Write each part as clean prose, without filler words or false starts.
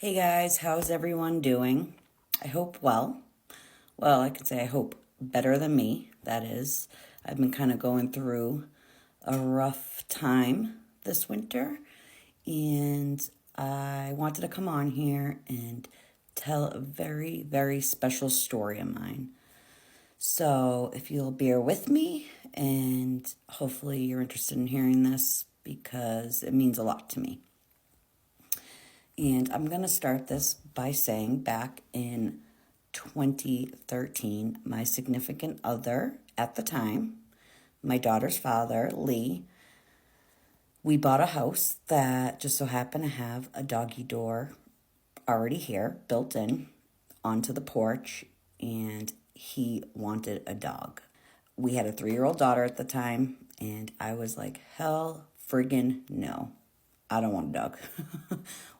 Hey guys, how's everyone doing? I hope well. Well, I could say I hope better than me, that is. I've been kind of going through a rough time this winter, and I wanted to come on here and tell a very, very special story of mine. So, if you'll bear with me, and hopefully you're interested in hearing this because it means a lot to me. And I'm going to start this by saying back in 2013, my significant other at the time, my daughter's father, Lee, we bought a house that just so happened to have a doggy door already here, built in onto the porch, and he wanted a dog. We had a 3-year-old daughter at the time, and I was like, hell friggin' no. I don't want a dog.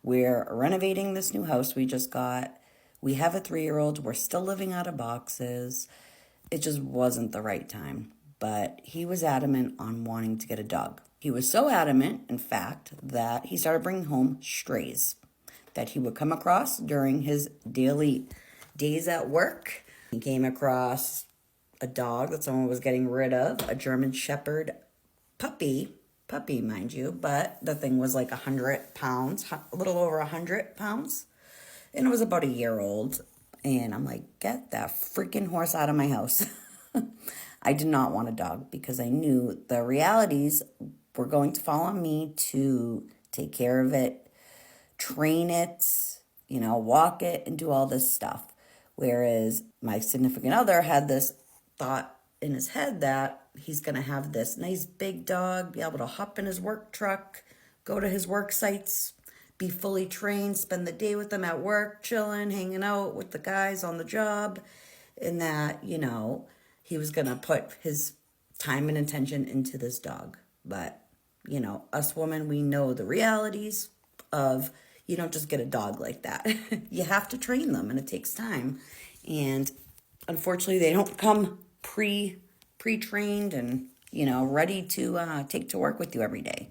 We're renovating this new house we just got. We have a 3-year-old. We're still living out of boxes. It just wasn't the right time. But he was adamant on wanting to get a dog. He was so adamant, in fact, that he started bringing home strays that he would come across during his daily days at work. He came across a dog that someone was getting rid of, a German Shepherd puppy, mind you, but the thing was like 100 pounds, a little over 100 pounds, and it was about a year old. And I'm like, get that freaking horse out of my house. I did not want a dog because I knew the realities were going to fall on me to take care of it, train it, walk it, and do all this stuff. Whereas my significant other had this thought in his head that he's going to have this nice big dog, be able to hop in his work truck, go to his work sites, be fully trained, spend the day with them at work, chilling, hanging out with the guys on the job, and that, he was going to put his time and attention into this dog. But, us women, we know the realities of you don't just get a dog like that. You have to train them, and it takes time. And unfortunately, they don't come pre-trained and, ready to take to work with you every day.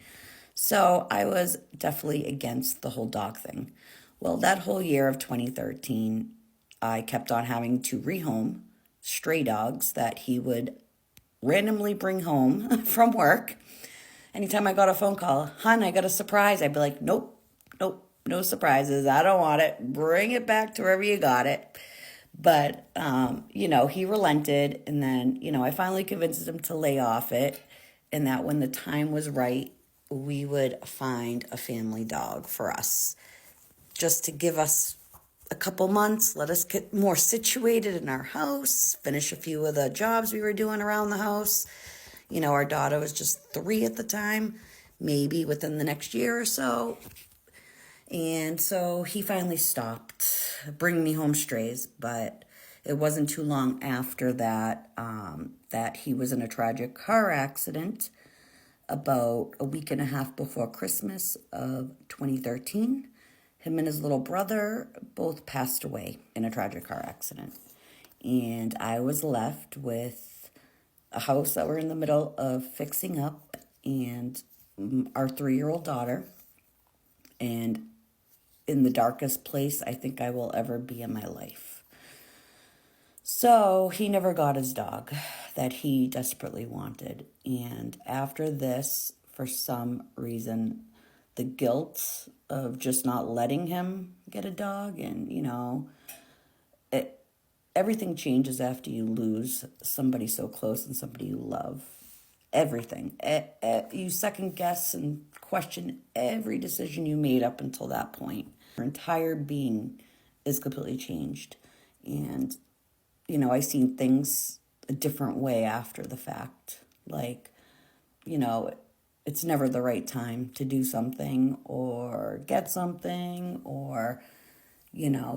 So I was definitely against the whole dog thing. Well, that whole year of 2013, I kept on having to rehome stray dogs that he would randomly bring home from work. Anytime I got a phone call, hon, I got a surprise, I'd be like, nope, no surprises. I don't want it. Bring it back to wherever you got it. But, he relented. And then, I finally convinced him to lay off it. And that when the time was right, we would find a family dog for us. Just to give us a couple months, let us get more situated in our house, finish a few of the jobs we were doing around the house. Our daughter was just 3 at the time, maybe within the next year or so. And so he finally stopped bringing me home strays, but it wasn't too long after that that he was in a tragic car accident about a week and a half before Christmas of 2013. Him and his little brother both passed away in a tragic car accident. And I was left with a house that we're in the middle of fixing up and our 3-year-old daughter. And in the darkest place I think I will ever be in my life. So he never got his dog that he desperately wanted. And after this, for some reason, the guilt of just not letting him get a dog and, everything changes after you lose somebody so close and somebody you love. Everything. You second guess and question every decision you made up until that point. Your entire being is completely changed. And, I seen things a different way after the fact. Like, it's never the right time to do something or get something or,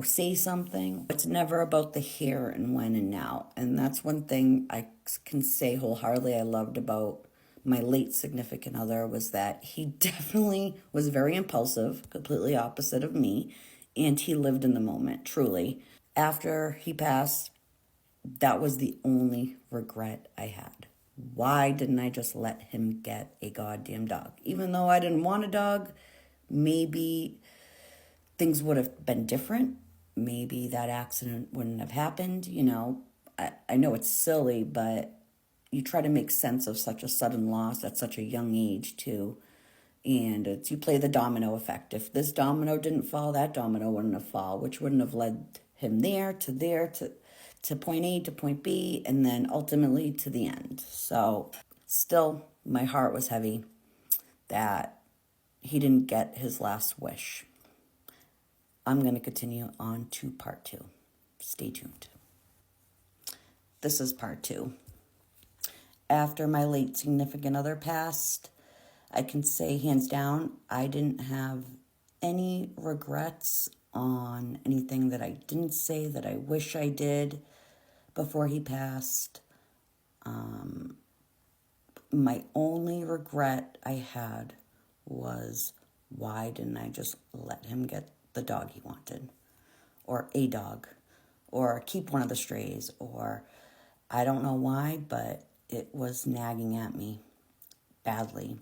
say something. It's never about the here and when and now. And that's one thing I can say wholeheartedly I loved about my late significant other was that he definitely was very impulsive, completely opposite of me, and he lived in the moment, truly. After he passed, that was the only regret I had. Why didn't I just let him get a goddamn dog? Even though I didn't want a dog, maybe things would have been different. Maybe that accident wouldn't have happened. You know, I know it's silly, but you try to make sense of such a sudden loss at such a young age, too. And you play the domino effect. If this domino didn't fall, that domino wouldn't have fallen, which wouldn't have led him there to point A to point B, and then ultimately to the end. So still, my heart was heavy that he didn't get his last wish. I'm going to continue on to part 2. Stay tuned. This is part 2. After my late significant other passed, I can say hands down, I didn't have any regrets on anything that I didn't say that I wish I did before he passed. My only regret I had was, why didn't I just let him get the dog he wanted, or a dog, or keep one of the strays, or I don't know why, but it was nagging at me badly.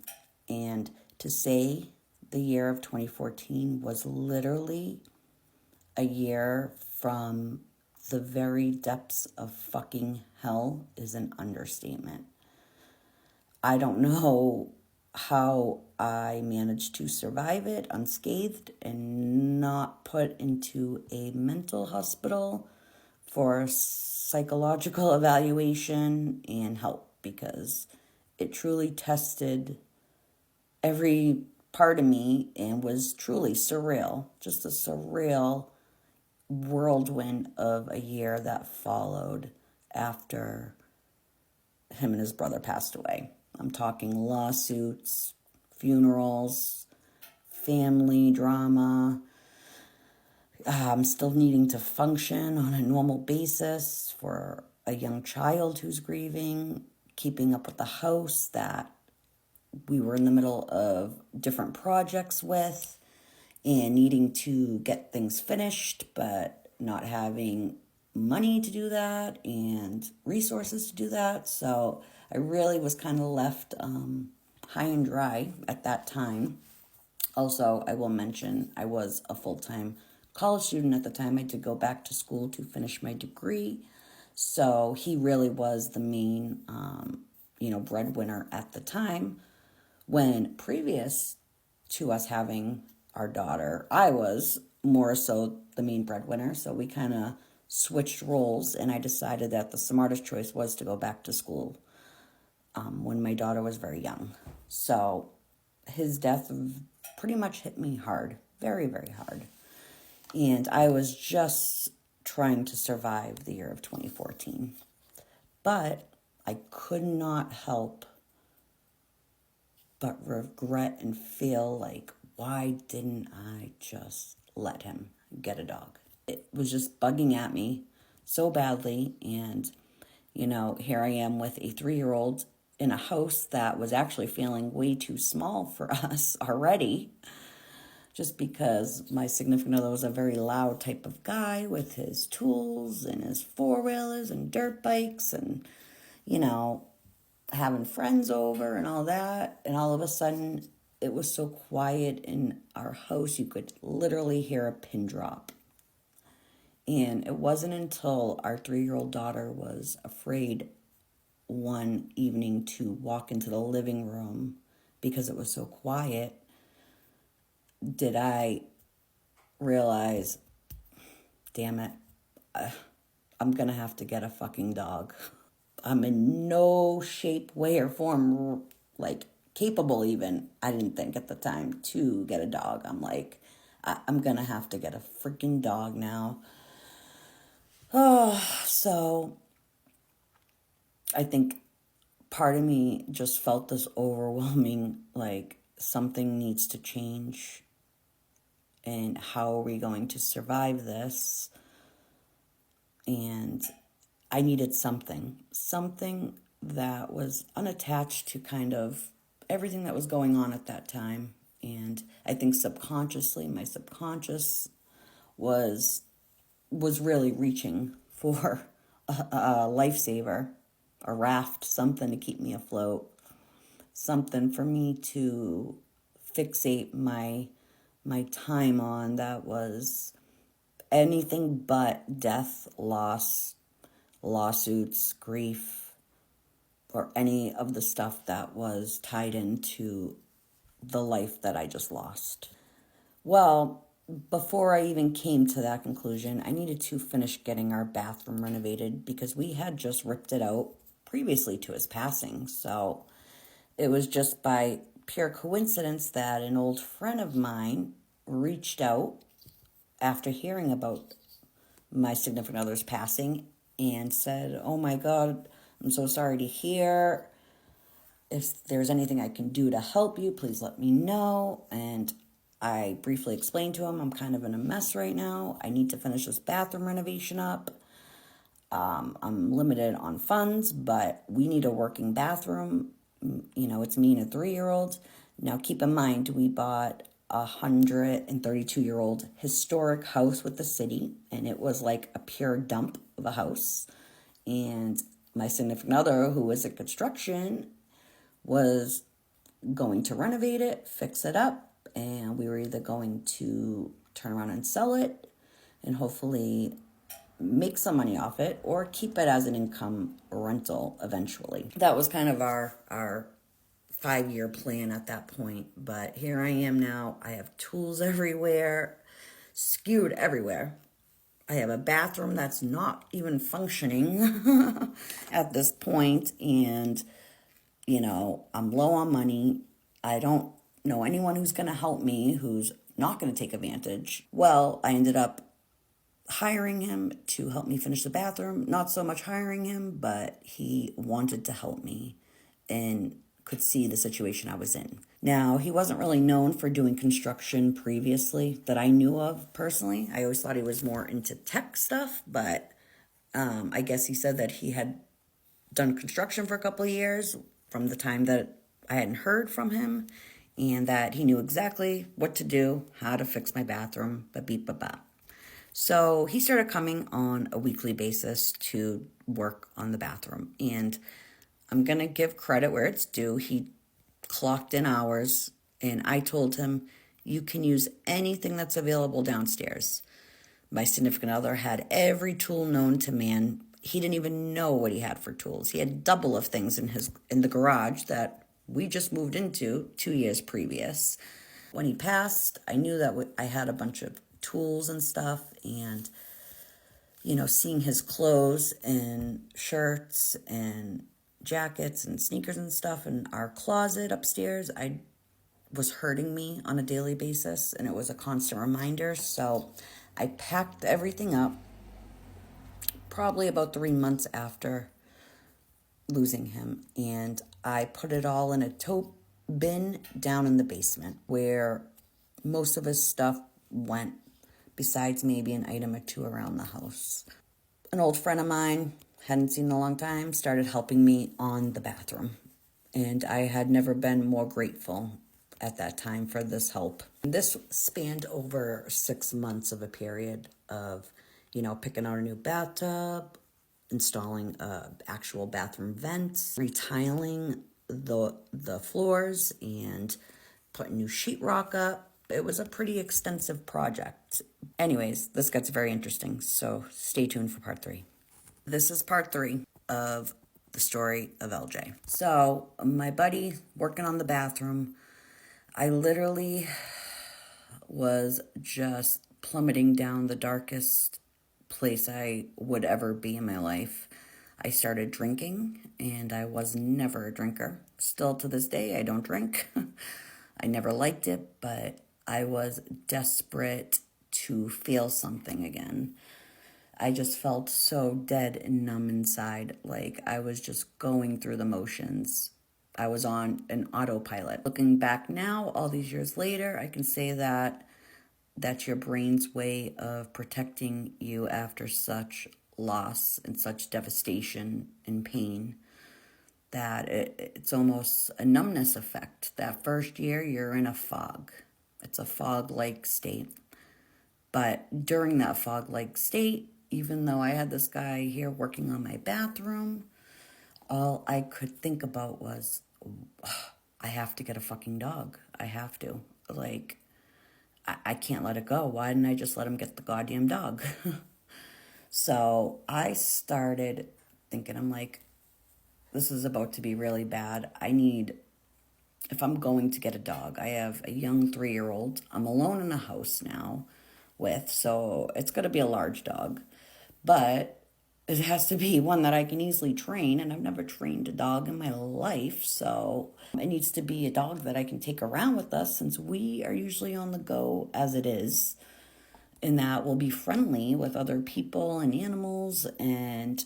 And to say the year of 2014 was literally a year from the very depths of fucking hell is an understatement. I don't know how I managed to survive it unscathed and not put into a mental hospital for psychological evaluation and help, because it truly tested every part of me and was truly surreal. Just a surreal whirlwind of a year that followed after him and his brother passed away. I'm talking lawsuits, funerals, family drama. I'm still needing to function on a normal basis for a young child who's grieving, keeping up with the house that we were in the middle of different projects with, and needing to get things finished, but not having money to do that and resources to do that. So I really was kind of left high and dry at that time. Also, I will mention I was a full-time college student at the time. I did go back to school to finish my degree. So he really was the main, breadwinner at the time. When previous to us having our daughter, I was more so the main breadwinner. So we kind of switched roles, and I decided that the smartest choice was to go back to school when my daughter was very young. So his death pretty much hit me hard, very, very hard. And I was just trying to survive the year of 2014. But I could not help but regret and feel like, why didn't I just let him get a dog? It was just bugging at me so badly. And, here I am with a 3-year-old in a house that was actually feeling way too small for us already, just because my significant other was a very loud type of guy with his tools and his four-wheelers and dirt bikes and, having friends over and all that. And all of a sudden, it was so quiet in our house, you could literally hear a pin drop. And it wasn't until our 3-year-old daughter was afraid one evening to walk into the living room because it was so quiet did I realize, damn it, I'm going to have to get a fucking dog. I'm in no shape, way, or form, capable even, I didn't think at the time, to get a dog. I'm like, I'm going to have to get a freaking dog now. Oh, so I think part of me just felt this overwhelming, something needs to change. And how are we going to survive this? And I needed something that was unattached to kind of everything that was going on at that time. And I think subconsciously, my subconscious was really reaching for a lifesaver, a raft, something to keep me afloat, something for me to fixate my my time on that was anything but death, loss, lawsuits, grief, or any of the stuff that was tied into the life that I just lost. Well, before I even came to that conclusion, I needed to finish getting our bathroom renovated because we had just ripped it out previously to his passing. So it was just by pure coincidence that an old friend of mine reached out after hearing about my significant other's passing and said, "Oh my God, I'm so sorry to hear. If there's anything I can do to help you, please let me know." And I briefly explained to him, I'm kind of in a mess right now. I need to finish this bathroom renovation up. I'm limited on funds, but we need a working bathroom. It's me and a 3-year-old. Now, keep in mind, we bought a 132-year-old historic house with the city, and it was like a pure dump of a house. And my significant other, who was in construction, was going to renovate it, fix it up, and we were either going to turn around and sell it and hopefully make some money off it or keep it as an income rental eventually. That was kind of our 5-year plan at that point. But here I am now. I have tools everywhere, skewed everywhere. I have a bathroom that's not even functioning at this point, and I'm low on money. I don't know anyone who's going to help me, who's not going to take advantage. Well, I ended up hiring him to help me finish the bathroom. Not so much hiring him, but he wanted to help me and could see the situation I was in. Now, he wasn't really known for doing construction previously that I knew of personally. I always thought he was more into tech stuff, but I guess he said that he had done construction for a couple of years from the time that I hadn't heard from him, and that he knew exactly what to do, how to fix my bathroom, ba-beep-ba-ba. So he started coming on a weekly basis to work on the bathroom. And I'm going to give credit where it's due. He clocked in hours, and I told him, you can use anything that's available downstairs. My significant other had every tool known to man. He didn't even know what he had for tools. He had double of things in the garage that we just moved into 2 years previous. When he passed, I knew that I had a bunch of tools and stuff, and seeing his clothes and shirts and jackets and sneakers and stuff in our closet upstairs, I was hurting me on a daily basis, and it was a constant reminder. So I packed everything up probably about 3 months after losing him, and I put it all in a tote bin down in the basement where most of his stuff went, besides maybe an item or two around the house. An old friend of mine, hadn't seen in a long time, started helping me on the bathroom. And I had never been more grateful at that time for this help. This spanned over 6 months of a period of, picking out a new bathtub, installing actual bathroom vents, retiling the floors, and putting new sheetrock up. It was a pretty extensive project. Anyways, this gets very interesting, so stay tuned for part 3. This is part 3 of the story of LJ. So, my buddy working on the bathroom, I literally was just plummeting down the darkest place I would ever be in my life. I started drinking, and I was never a drinker. Still to this day, I don't drink. I never liked it, but I was desperate to feel something again. I just felt so dead and numb inside, like I was just going through the motions. I was on an autopilot. Looking back now, all these years later, I can say that that's your brain's way of protecting you after such loss and such devastation and pain, that it's almost a numbness effect. That first year, you're in a fog. It's a fog-like state. But during that fog-like state, even though I had this guy here working on my bathroom, all I could think about was, I have to get a fucking dog. I have to. I can't let it go. Why didn't I just let him get the goddamn dog? So I started thinking, I'm like, this is about to be really bad. If I'm going to get a dog, I have a young 3-year-old. I'm alone in a house now so it's going to be a large dog. But it has to be one that I can easily train, and I've never trained a dog in my life. So it needs to be a dog that I can take around with us since we are usually on the go as it is, and that will be friendly with other people and animals. And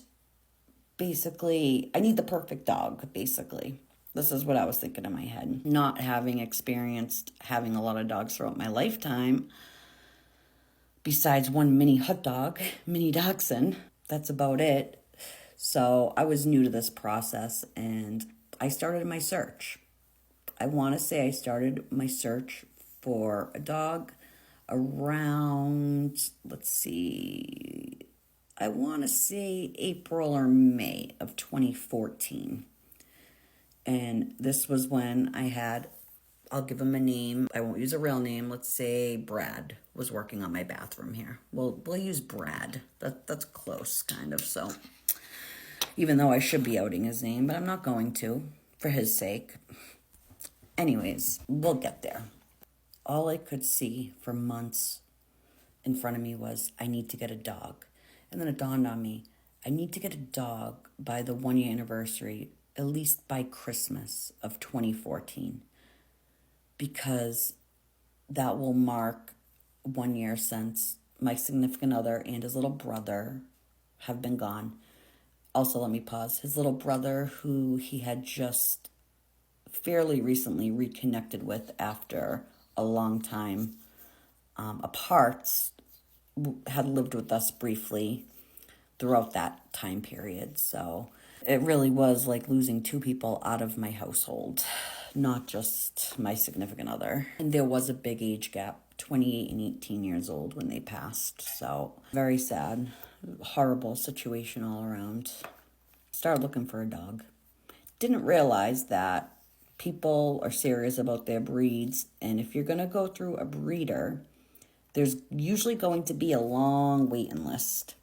basically, I need the perfect dog, basically. This is what I was thinking in my head. Not having experienced having a lot of dogs throughout my lifetime, besides one mini hot dog, mini dachshund, that's about it. So I was new to this process and I started my search. I want to say I started my search for a dog around, let's see, I want to say April or May of 2014. And this was when I'll give him a name. I won't use a real name. Let's say Brad was working on my bathroom here. We'll use Brad. That's close, kind of. So even though I should be outing his name, but I'm not going to for his sake. Anyways, we'll get there. All I could see for months in front of me was, I need to get a dog. And then it dawned on me, I need to get a dog by the 1-year anniversary, at least by Christmas of 2014, because that will mark 1 year since my significant other and his little brother have been gone. Also, let me pause. His little brother, who he had just fairly recently reconnected with after a long time apart, had lived with us briefly throughout that time period. So it really was like losing 2 people out of my household, not just my significant other. And there was a big age gap, 28 and 18 years old when they passed. So very sad, horrible situation all around. Started looking for a dog. Didn't realize that people are serious about their breeds. And if you're going to go through a breeder, there's usually going to be a long waiting list,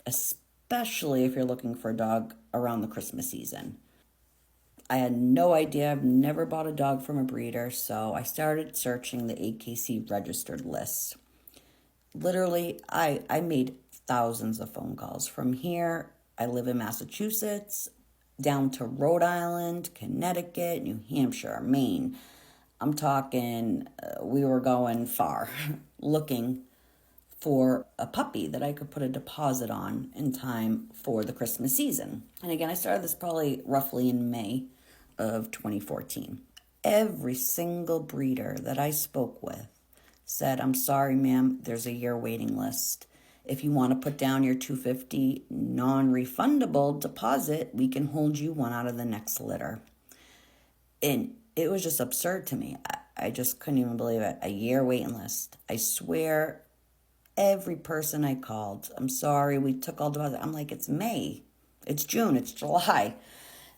especially if you're looking for a dog around the Christmas season. I had no idea. I've never bought a dog from a breeder, so I started searching the AKC registered list. Literally, I made thousands of phone calls. From here, I live in Massachusetts, down to Rhode Island, Connecticut, New Hampshire, Maine. I'm talking, we were going far, looking for a puppy that I could put a deposit on in time for the Christmas season. And again, I started this probably roughly in May of 2014. Every single breeder that I spoke with said, I'm sorry, ma'am, there's a year waiting list. If you want to put down your $250 non-refundable deposit, we can hold you one out of the next litter. And it was just absurd to me. I just couldn't even believe it. A year waiting list. I swear, every person I called, I'm sorry, we took all deposit. I'm like, it's May, it's June, it's July.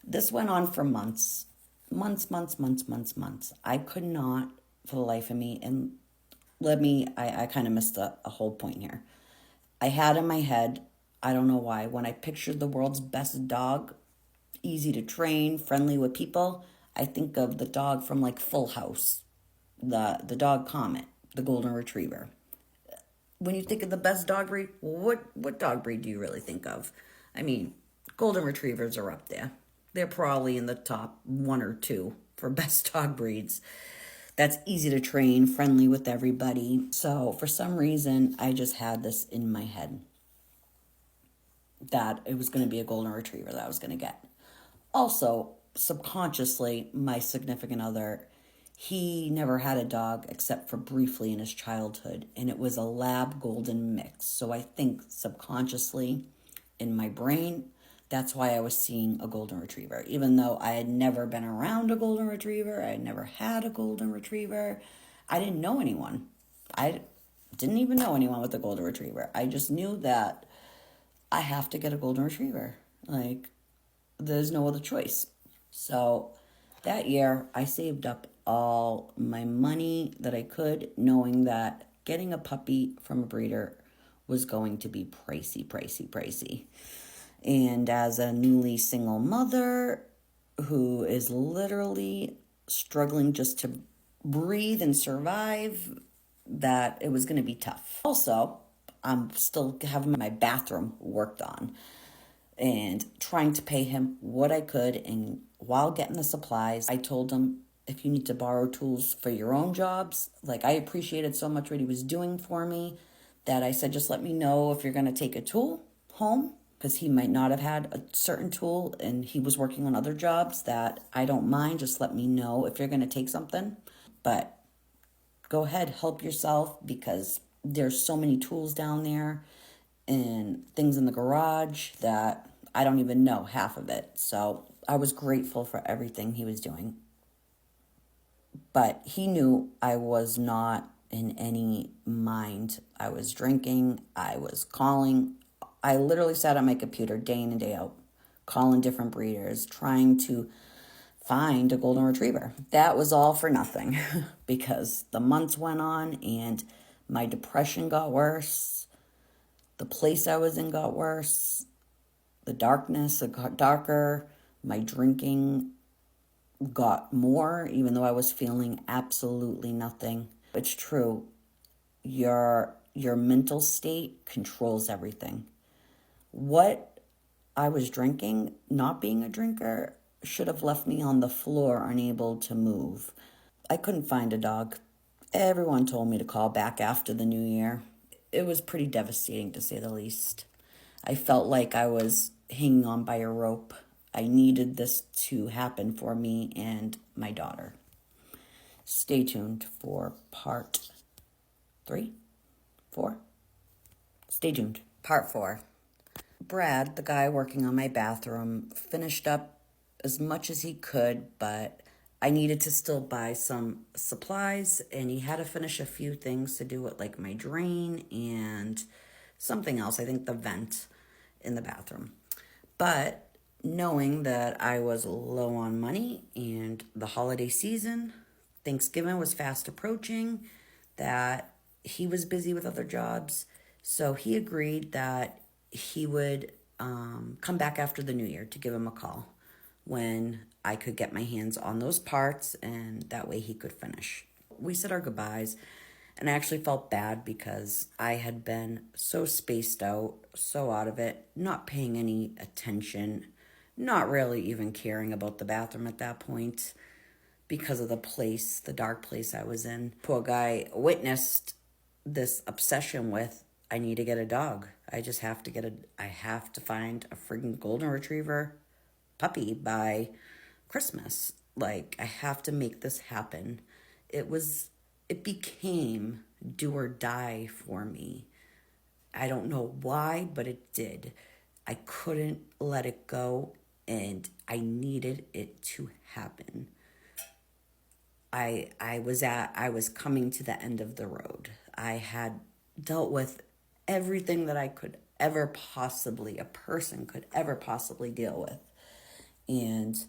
This went on for months. Months. I could not, for the life of me, and I kind of missed a whole point here. I had in my head, I don't know why, when I pictured the world's best dog, easy to train, friendly with people, I think of the dog from like Full House, the dog Comet, the golden retriever. When you think of the best dog breed, what dog breed do you really think of? I mean, golden retrievers are up there. They're probably in the top 1 or 2 for best dog breeds. That's easy to train, friendly with everybody. So for some reason, I just had this in my head that it was going to be a golden retriever that I was going to get. Also, subconsciously, my significant other, he never had a dog except for briefly in his childhood, and it was a lab golden mix. So I think subconsciously in my brain, that's why I was seeing a golden retriever. Even though I had never been around a golden retriever, I had never had a golden retriever, I didn't know anyone. I didn't even know anyone with a golden retriever. I just knew that I have to get a golden retriever. Like, there's no other choice. So that year, I saved up all my money that I could, knowing that getting a puppy from a breeder was going to be pricey, pricey, pricey. And as a newly single mother who is literally struggling just to breathe and survive, that it was going to be tough. Also, I'm still having my bathroom worked on and trying to pay him what I could. And while getting the supplies, I told him, if you need to borrow tools for your own jobs, like, I appreciated so much what he was doing for me that I said, just let me know if you're going to take a tool home, because he might not have had a certain tool and he was working on other jobs that I don't mind. Just let me know if you're going to take something. But go ahead, help yourself, because there's so many tools down there and things in the garage that I don't even know half of it. So I was grateful for everything he was doing. But he knew I was not in any mind. I was drinking, I was calling. I literally sat on my computer day in and day out, calling different breeders, trying to find a golden retriever. That was all for nothing because the months went on and my depression got worse. The place I was in got worse. The darkness, it got darker. My drinking got more, even though I was feeling absolutely nothing. It's true. Your mental state controls everything. What I was drinking, not being a drinker, should have left me on the floor, unable to move. I couldn't find a dog. Everyone told me to call back after the new year. It was pretty devastating, to say the least. I felt like I was hanging on by a rope. I needed this to happen for me and my daughter. Stay tuned for part 3, 4. Stay tuned. Part 4. Brad, the guy working on my bathroom, finished up as much as he could, but I needed to still buy some supplies, and he had to finish a few things to do with, like, my drain and something else. I think the vent in the bathroom. But knowing that I was low on money and the holiday season, Thanksgiving was fast approaching, that he was busy with other jobs, so he agreed that he would come back after the new year to give him a call when I could get my hands on those parts, and that way he could finish. We said our goodbyes, and I actually felt bad because I had been so spaced out, so out of it, not paying any attention, not really even caring about the bathroom at that point because of the place, the dark place I was in. Poor guy witnessed this obsession with, I need to get a dog. I have to find a freaking golden retriever puppy by Christmas. Like, I have to make this happen. It became do or die for me. I don't know why, but it did. I couldn't let it go, and I needed it to happen. I was coming to the end of the road. I had dealt with everything that a person could ever possibly deal with. And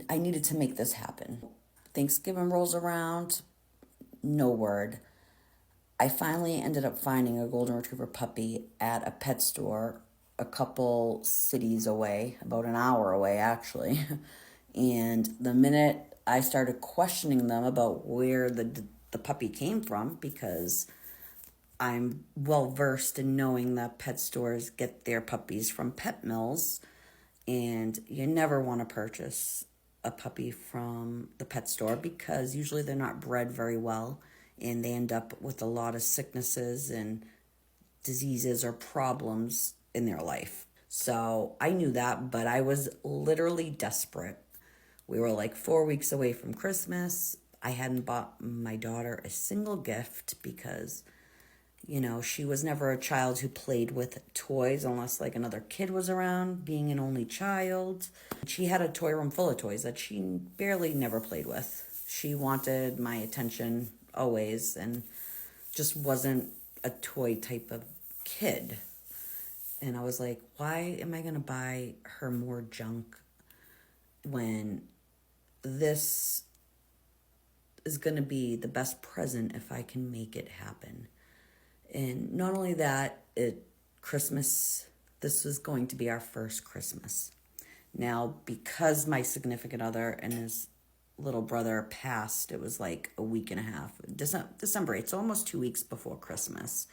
I needed to make this happen. Thanksgiving rolls around, no word. I finally ended up finding a golden retriever puppy at a pet store a couple cities away, about an hour away actually. And the minute I started questioning them about where the puppy came from, because I'm well versed in knowing that pet stores get their puppies from pet mills, and you never want to purchase a puppy from the pet store because usually they're not bred very well and they end up with a lot of sicknesses and diseases or problems in their life. So I knew that, but I was literally desperate. We were like 4 weeks away from Christmas. I hadn't bought my daughter a single gift because, she was never a child who played with toys unless like another kid was around, being an only child. She had a toy room full of toys that she barely never played with. She wanted my attention always and just wasn't a toy type of kid. And I was like, why am I going to buy her more junk when this is going to be the best present if I can make it happen. And not only that, Christmas, this was going to be our first Christmas. Now, because my significant other and his little brother passed, it was like a week and a half. December 8th, so almost 2 weeks before Christmas.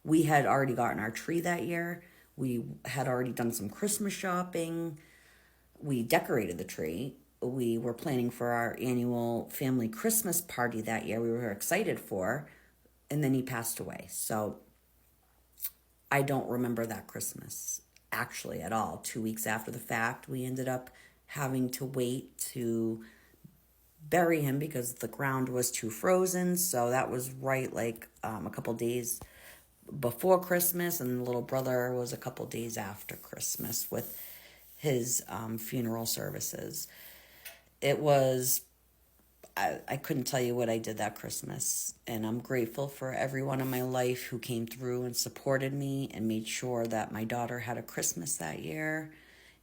We had already gotten our tree that year. We had already done some Christmas shopping. We decorated the tree. We were planning for our annual family Christmas party that year we were excited for. And then he passed away. So I don't remember that Christmas actually at all. 2 weeks after the fact, we ended up having to wait to bury him because the ground was too frozen. So that was right like a couple days before Christmas, and the little brother was a couple days after Christmas with his funeral services. It was, I couldn't tell you what I did that Christmas, and I'm grateful for everyone in my life who came through and supported me and made sure that my daughter had a Christmas that year.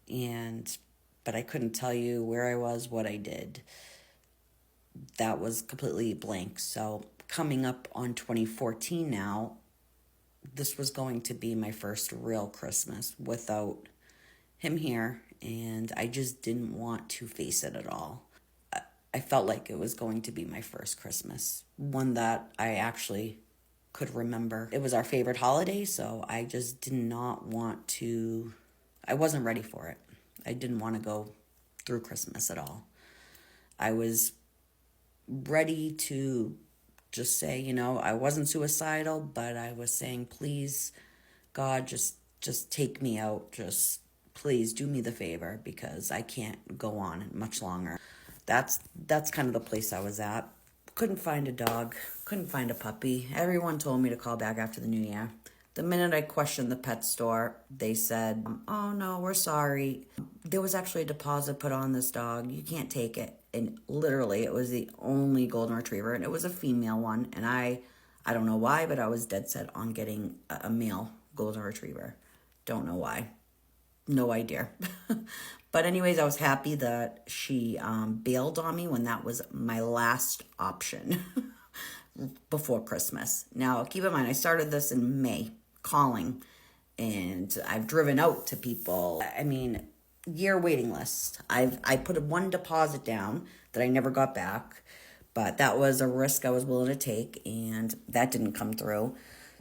But I couldn't tell you where I was, what I did. That was completely blank. So coming up on 2014 now, this was going to be my first real Christmas without him here, and I just didn't want to face it at all. I felt like it was going to be my first Christmas, one that I actually could remember. It was our favorite holiday, so I just did not want to, I wasn't ready for it. I didn't want to go through Christmas at all. I was ready to just say, I wasn't suicidal, but I was saying, please, God, just take me out. Just please do me the favor, because I can't go on much longer. That's kind of the place I was at. Couldn't find a dog, couldn't find a puppy. Everyone told me to call back after the new year. The minute I questioned the pet store, they said, oh no, we're sorry. There was actually a deposit put on this dog. You can't take it. And literally, it was the only golden retriever, and it was a female one. And I don't know why, but I was dead set on getting a male golden retriever. Don't know why. No idea. But anyways, I was happy that she bailed on me when that was my last option before Christmas. Now, keep in mind, I started this in May, calling, and I've driven out to people. I mean, year waiting list. I put one deposit down that I never got back, but that was a risk I was willing to take, and that didn't come through.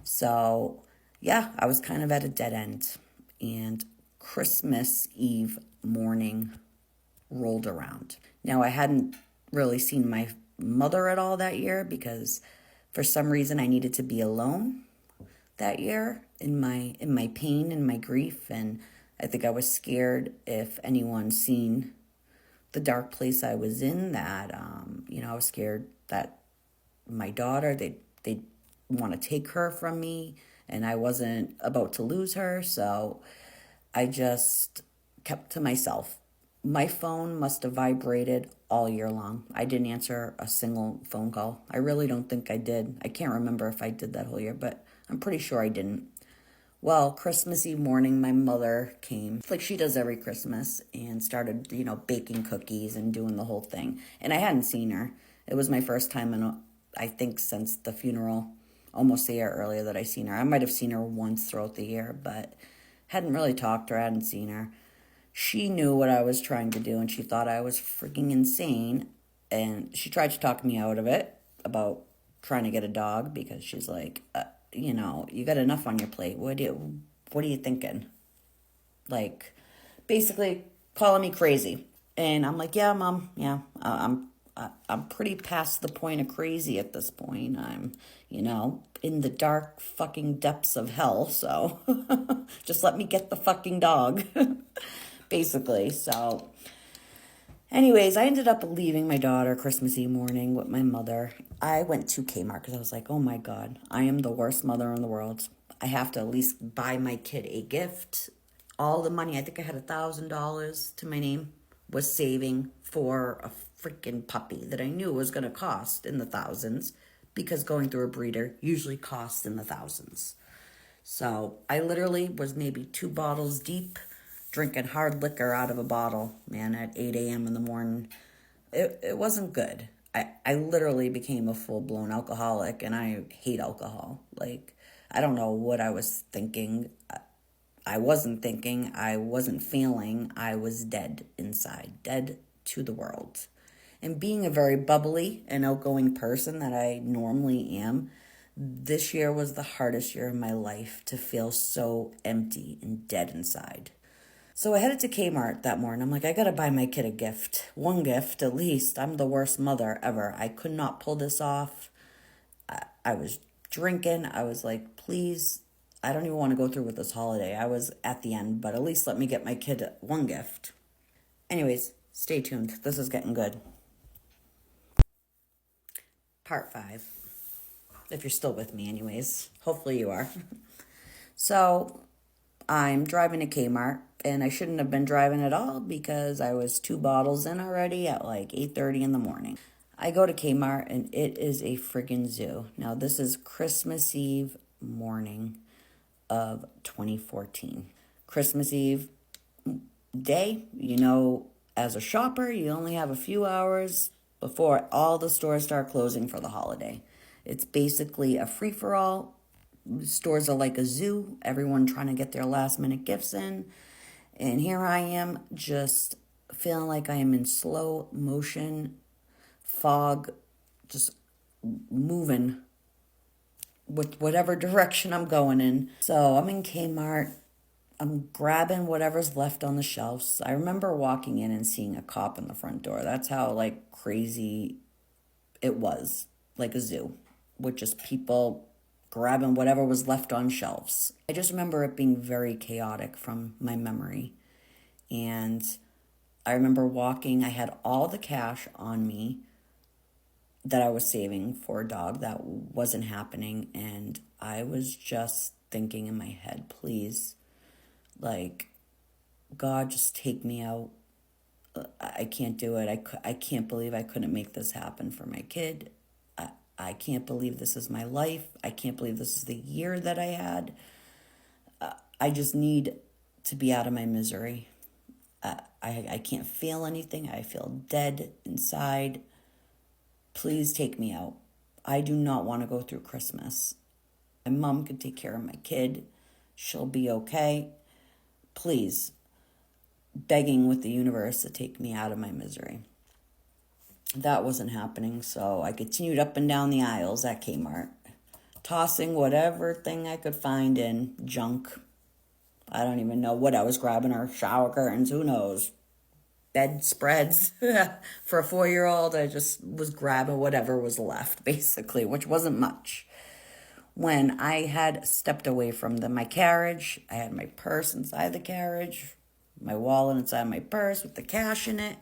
So yeah, I was kind of at a dead end. And Christmas Eve morning rolled around. Now, I hadn't really seen my mother at all that year because for some reason I needed to be alone that year in my pain and my grief, and I think I was scared if anyone seen the dark place I was in, that I was scared that my daughter, they'd want to take her from me, and I wasn't about to lose her. So I just kept to myself. My phone must have vibrated all year long. I didn't answer a single phone call. I really don't think I did. I can't remember if I did that whole year, but I'm pretty sure I didn't. Well, Christmas Eve morning, my mother came, like she does every Christmas, and started, baking cookies and doing the whole thing. And I hadn't seen her. It was my first time I think since the funeral, almost a year earlier, that I seen her. I might have seen her once throughout the year, but hadn't really talked to her, hadn't seen her. She knew what I was trying to do, and she thought I was freaking insane. And she tried to talk me out of it about trying to get a dog, because she's like, you got enough on your plate. What are you thinking? Like, basically calling me crazy. And I'm like, yeah, Mom, yeah, I'm pretty past the point of crazy at this point. I'm, in the dark fucking depths of hell. So just let me get the fucking dog, basically. So anyways, I ended up leaving my daughter Christmas Eve morning with my mother. I went to Kmart because I was like, oh my God, I am the worst mother in the world. I have to at least buy my kid a gift. All the money, I think I had $1,000 to my name, was saving for a freaking puppy that I knew was going to cost in the thousands, because going through a breeder usually costs in the thousands. So I literally was maybe 2 bottles deep, drinking hard liquor out of a bottle, man, at 8 a.m. in the morning. It wasn't good. I literally became a full-blown alcoholic, and I hate alcohol. Like, I don't know what I was thinking. I wasn't thinking, I wasn't feeling, I was dead inside, dead to the world. And being a very bubbly and outgoing person that I normally am, this year was the hardest year of my life to feel so empty and dead inside. So I headed to Kmart that morning. I'm like, I gotta buy my kid a gift. One gift at least. I'm the worst mother ever. I could not pull this off. I was drinking. I was like, please, I don't even want to go through with this holiday. I was at the end, but at least let me get my kid one gift. Anyways, stay tuned. This is getting good. Part 5. If you're still with me, anyways. Hopefully you are. So I'm driving to Kmart, and I shouldn't have been driving at all because I was 2 bottles in already at like 8:30 in the morning. I go to Kmart, and it is a friggin' zoo. Now, this is Christmas Eve morning of 2014. Christmas Eve day, as a shopper, you only have a few hours before all the stores start closing for the holiday. It's basically a free-for-all. Stores are like a zoo, everyone trying to get their last-minute gifts in. And here I am just feeling like I am in slow motion, fog, just moving with whatever direction I'm going in. So I'm in Kmart. I'm grabbing whatever's left on the shelves. I remember walking in and seeing a cop in the front door. That's how crazy it was, like a zoo, with just people grabbing whatever was left on shelves. I just remember it being very chaotic from my memory. And I remember walking, I had all the cash on me that I was saving for a dog. That wasn't happening. And I was just thinking in my head, please, God, just take me out. I can't do it. I can't believe I couldn't make this happen for my kid. I can't believe this is my life. I can't believe this is the year that I had. I just need to be out of my misery. I can't feel anything. I feel dead inside. Please take me out. I do not want to go through Christmas. My mom can take care of my kid. She'll be okay. Please, begging with the universe to take me out of my misery. That wasn't happening, so I continued up and down the aisles at Kmart, tossing whatever thing I could find in junk. I don't even know what I was grabbing, or shower curtains, who knows. Bedspreads for a 4-year-old. I just was grabbing whatever was left, basically, which wasn't much. When I had stepped away from my carriage, I had my purse inside the carriage, my wallet inside my purse with the cash in it.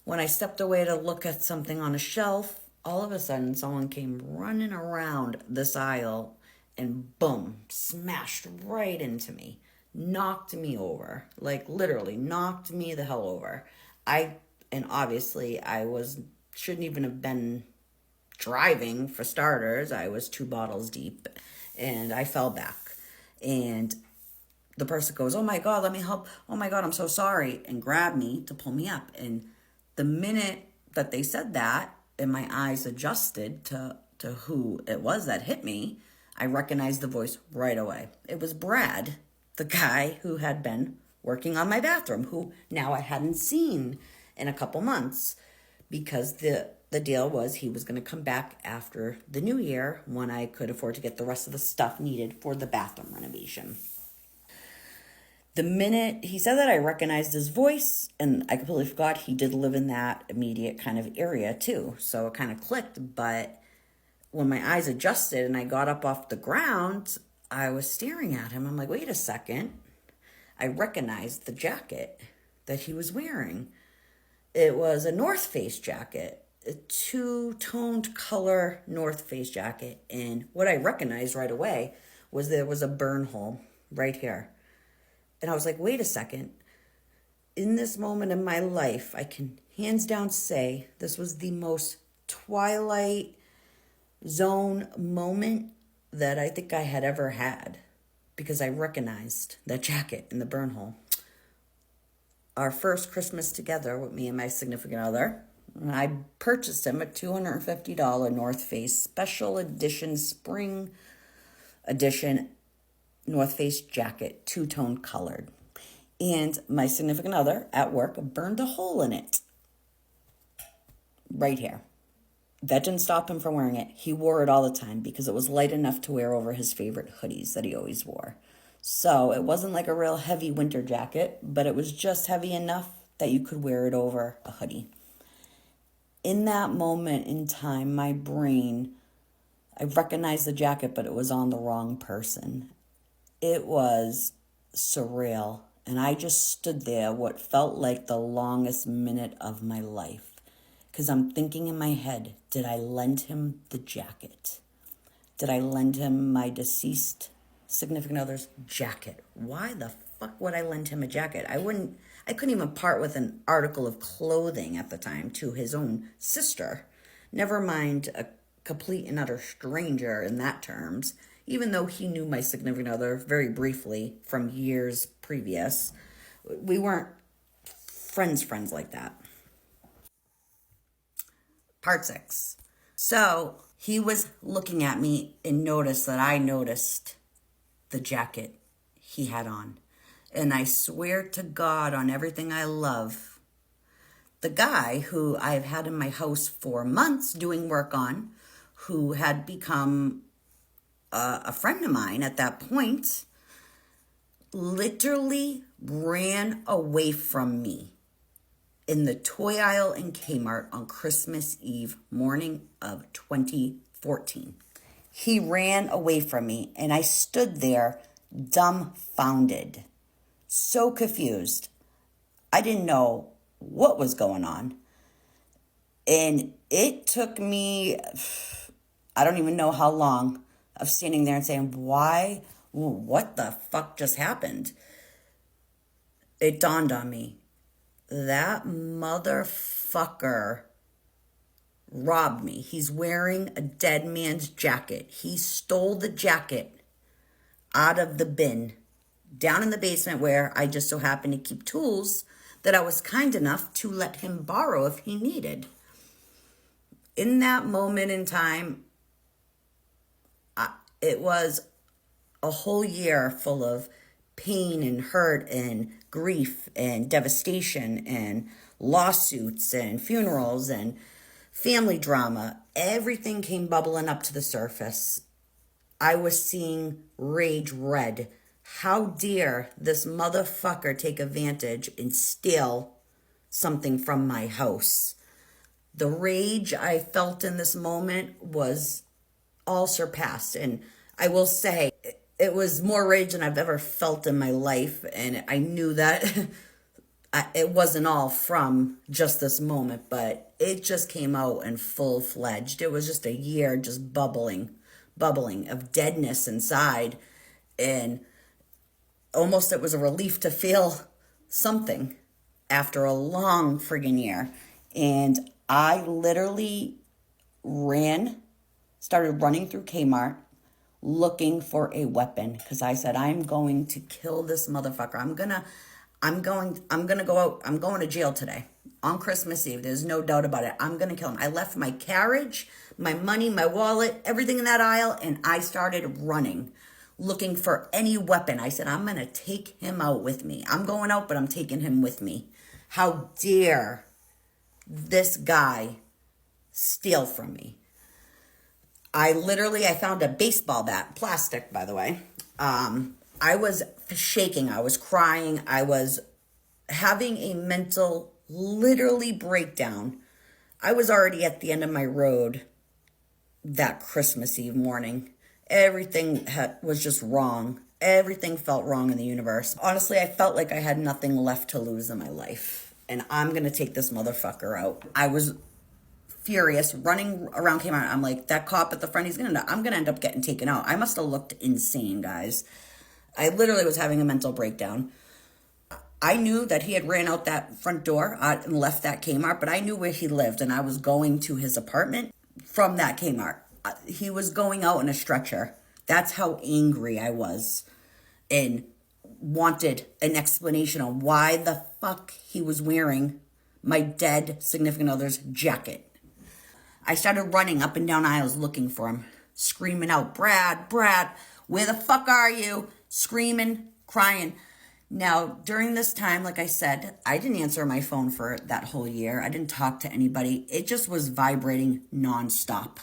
When I stepped away to look at something on a shelf, all of a sudden someone came running around this aisle and boom, smashed right into me, knocked me over, literally knocked me the hell over. And obviously shouldn't even have been driving for starters. I was 2 bottles deep and I fell back. And the person goes, "Oh my God, let me help. Oh my God, I'm so sorry," and grabbed me to pull me up. And the minute that they said that and my eyes adjusted to who it was that hit me, I recognized the voice right away. It was Brad, the guy who had been working on my bathroom, who now I hadn't seen in a couple months, because the deal was he was going to come back after the new year when I could afford to get the rest of the stuff needed for the bathroom renovation. The minute he said that, I recognized his voice, and I completely forgot he did live in that immediate kind of area too. So it kind of clicked, but when my eyes adjusted and I got up off the ground, I was staring at him. I'm like, wait a second. I recognized the jacket that he was wearing. It was a North Face jacket, a 2-toned color North Face jacket. And what I recognized right away was there was a burn hole right here. And I was like, wait a second. In this moment in my life, I can hands down say this was the most Twilight Zone moment that I think I had ever had, because I recognized that jacket in the burn hole. Our first Christmas together with me and my significant other, I purchased him a $250 North Face special edition spring edition North Face jacket, two-tone colored. And my significant other at work burned a hole in it right here. That didn't stop him from wearing it. He wore it all the time because it was light enough to wear over his favorite hoodies that he always wore. So it wasn't like a real heavy winter jacket, but it was just heavy enough that you could wear it over a hoodie. In that moment in time, my brain, I recognized the jacket, but it was on the wrong person. It was surreal. And I just stood there what felt like the longest minute of my life. Because I'm thinking in my head, did I lend him the jacket? Did I lend him my deceased significant other's jacket? Why the fuck would I lend him a jacket? I couldn't even part with an article of clothing at the time to his own sister. Never mind a complete and utter stranger in that terms. Even though he knew my significant other very briefly from years previous, we weren't friends like that. Part 6. So he was looking at me and noticed that I noticed the jacket he had on. And I swear to God on everything I love, the guy who I've had in my house for months doing work on, who had become a friend of mine at that point, literally ran away from me in the toy aisle in Kmart on Christmas Eve morning of 2014. He ran away from me and I stood there dumbfounded, so confused. I didn't know what was going on. And it took me, I don't even know how long, of standing there and saying, why? What the fuck just happened? It dawned on me. That motherfucker robbed me. He's wearing a dead man's jacket. He stole the jacket out of the bin down in the basement where I just so happened to keep tools that I was kind enough to let him borrow if he needed. In that moment in time, it was a whole year full of pain and hurt and grief and devastation and lawsuits and funerals and family drama. Everything came bubbling up to the surface. I was seeing rage red. How dare this motherfucker take advantage and steal something from my house? The rage I felt in this moment was all surpassed. And I will say, it was more rage than I've ever felt in my life. And I knew that it wasn't all from just this moment, but it just came out and full-fledged. It was just a year just bubbling of deadness inside. And almost it was a relief to feel something after a long friggin' year. And I literally started running through Kmart looking for a weapon because I said, I'm going to kill this motherfucker. I'm going to go out. I'm going to jail today on Christmas Eve. There's no doubt about it. I'm going to kill him. I left my carriage, my money, my wallet, everything in that aisle, and I started running, looking for any weapon. I said, I'm going to take him out with me. I'm going out, but I'm taking him with me. How dare this guy steal from me? I found a baseball bat, plastic, by the way. I was shaking. I was crying. I was having a mental, literally breakdown. I was already at the end of my road that Christmas Eve morning. Everything was just wrong. Everything felt wrong in the universe. Honestly, I felt like I had nothing left to lose in my life. And I'm going to take this motherfucker out. I was furious, running around Kmart. I'm like, that cop at the front, I'm gonna end up getting taken out. I must have looked insane, guys. I literally was having a mental breakdown. I knew that he had ran out that front door and left that Kmart, but I knew where he lived, and I was going to his apartment from that Kmart. He was going out in a stretcher. That's how angry I was and wanted an explanation on why the fuck he was wearing my dead significant other's jacket. I started running up and down aisles looking for him, screaming out, Brad, Brad, where the fuck are you? Screaming, crying. Now, during this time, like I said, I didn't answer my phone for that whole year. I didn't talk to anybody. It just was vibrating nonstop.